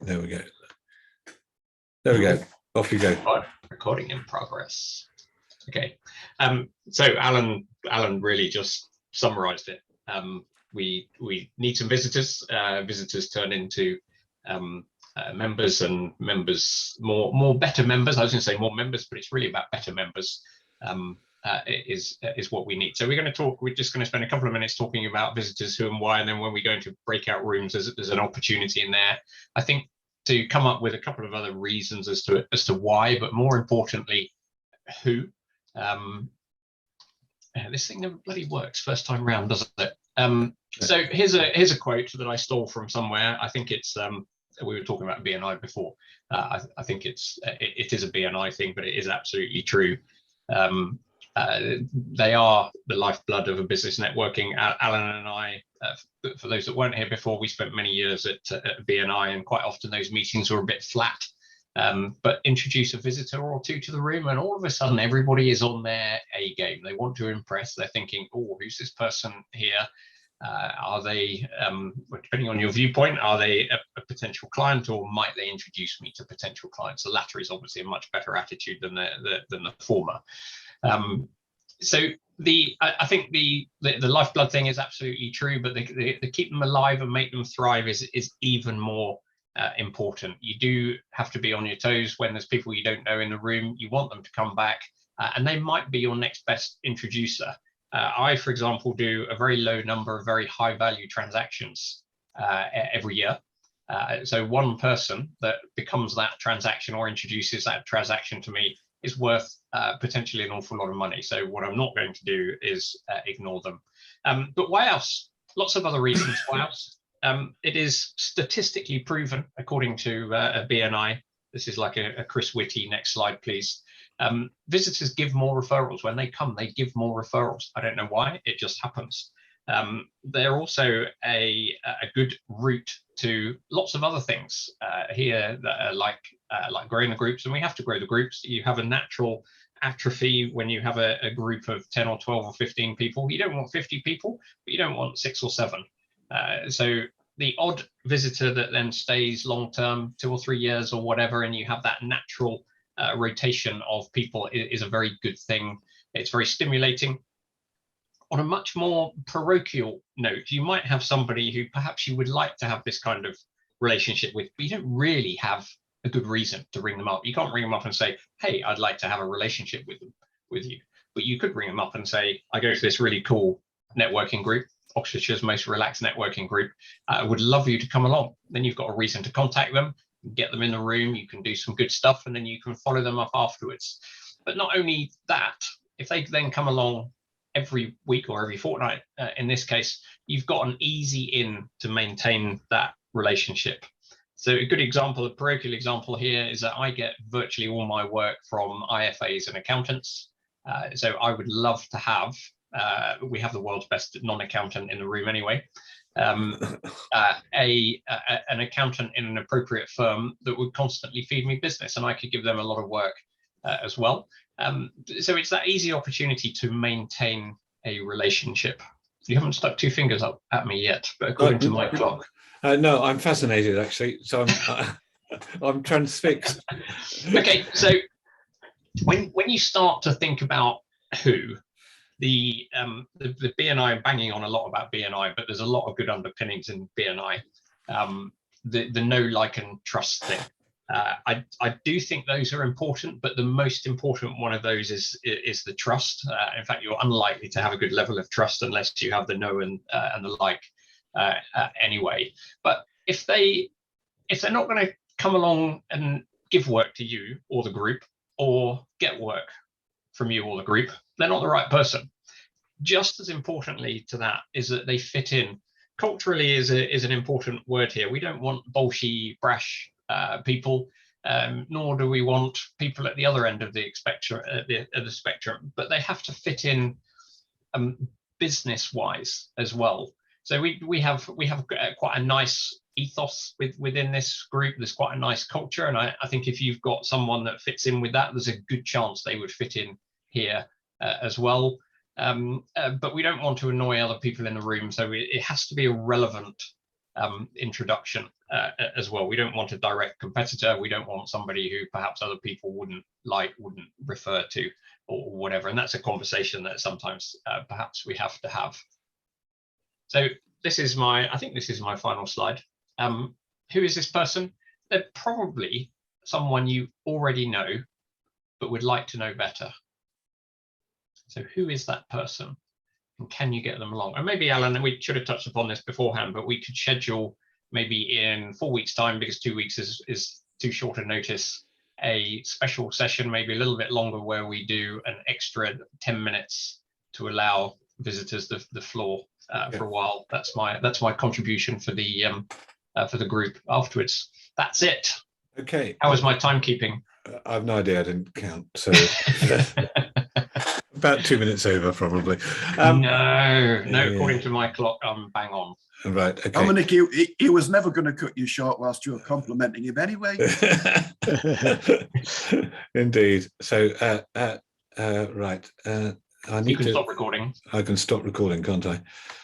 there we go. There we go. Off you go. Recording in progress. Okay. So Alan really just summarized it. We need some visitors. Visitors turn into members, and members more better members. I was going to say more members, but it's really about better members. Is what we need. So we're just going to spend a couple of minutes talking about visitors, who and why, and then when we go into breakout rooms, there's an opportunity in there, I think, to come up with a couple of other reasons as to why, but more importantly, who. This thing never bloody works first time round, doesn't it? So here's a quote that I stole from somewhere. I think it's we were talking about BNI before. I think it is a BNI thing, but it is absolutely true. They are the lifeblood of a business networking. Alan and I, for those that weren't here before, we spent many years at BNI, and quite often those meetings were a bit flat. But introduce a visitor or two to the room, and all of a sudden everybody is on their A game. They want to impress. They're thinking, oh, who's this person here? Are they, depending on your viewpoint, are they a potential client, or might they introduce me to potential clients? The latter is obviously a much better attitude than the former. So I think the lifeblood thing is absolutely true, but the keep them alive and make them thrive is even more important. You do have to be on your toes when there's people you don't know in the room. You want them to come back, and they might be your next best introducer. I, for example, do a very low number of very high value transactions every year. So one person that becomes that transaction or introduces that transaction to me is worth potentially an awful lot of money. So what I'm not going to do is ignore them. But why else? Lots of other reasons why else. It is statistically proven, according to a BNI. This is like a Chris Whitty. Next slide, please. Visitors give more referrals. When they come, they give more referrals. I don't know why, it just happens. They're also a good route to lots of other things here that are like growing the groups, and we have to grow the groups. You have a natural atrophy when you have a group of 10 or 12 or 15 people. You don't want 50 people, but you don't want 6 or 7. So the odd visitor that then stays long term, 2 or 3 years or whatever, and you have that natural rotation of people is a very good thing. It's very stimulating. On a much more parochial note, you might have somebody who perhaps you would like to have this kind of relationship with, but you don't really have a good reason to ring them up. You can't ring them up and say, hey, I'd like to have a relationship with you. But you could ring them up and say, I go to this really cool networking group, Oxfordshire's most relaxed networking group. I would love you to come along. Then you've got a reason to contact them, get them in the room, you can do some good stuff, and then you can follow them up afterwards. But not only that, if they then come along every week or every fortnight, in this case, you've got an easy in to maintain that relationship. So a good example, a parochial example here, is that I get virtually all my work from IFAs and accountants. So I would love to have, we have the world's best non-accountant in the room anyway, an accountant in an appropriate firm that would constantly feed me business, and I could give them a lot of work as well. So it's that easy opportunity to maintain a relationship. You haven't stuck 2 fingers up at me yet, but according to my clock. No, I'm fascinated actually. So I'm transfixed. Okay, so when you start to think about who, the BNI, I'm banging on a lot about BNI, but there's a lot of good underpinnings in BNI. The know, like, and trust thing. I do think those are important, but the most important one of those is the trust. In fact, you're unlikely to have a good level of trust unless you have the know and the like anyway. But if they're not going to come along and give work to you or the group, or get work from you or the group, they're not the right person. Just as importantly to that is that they fit in. Culturally is an important word here. We don't want bolshy, brash people, nor do we want people at the other end of the spectrum, but they have to fit in business-wise as well. So we have quite a nice ethos within this group. There's quite a nice culture, and I think if you've got someone that fits in with that, there's a good chance they would fit in here as well. But we don't want to annoy other people in the room, so it has to be a relevant introduction as well. We don't want a direct competitor. We don't want somebody who perhaps other people wouldn't refer to, or whatever. And that's a conversation that sometimes perhaps we have to have. So I think this is my final slide. Who is this person? They're probably someone you already know, but would like to know better. So who is that person? And can you get them along? And maybe, Alan, and we should have touched upon this beforehand, but we could schedule maybe in 4 weeks' time, because 2 weeks is too short a notice, a special session, maybe a little bit longer, where we do an extra 10 minutes to allow visitors the floor for a while. That's my contribution for the group afterwards. That's it. Okay. How was my timekeeping? I've no idea. I didn't count. So about 2 minutes over, probably. No, according to my clock, I'm bang on. Right. Okay. Dominic, he was never going to cut you short whilst you were complimenting him anyway. Indeed. So, right. I need You can to stop recording. I can stop recording, can't I?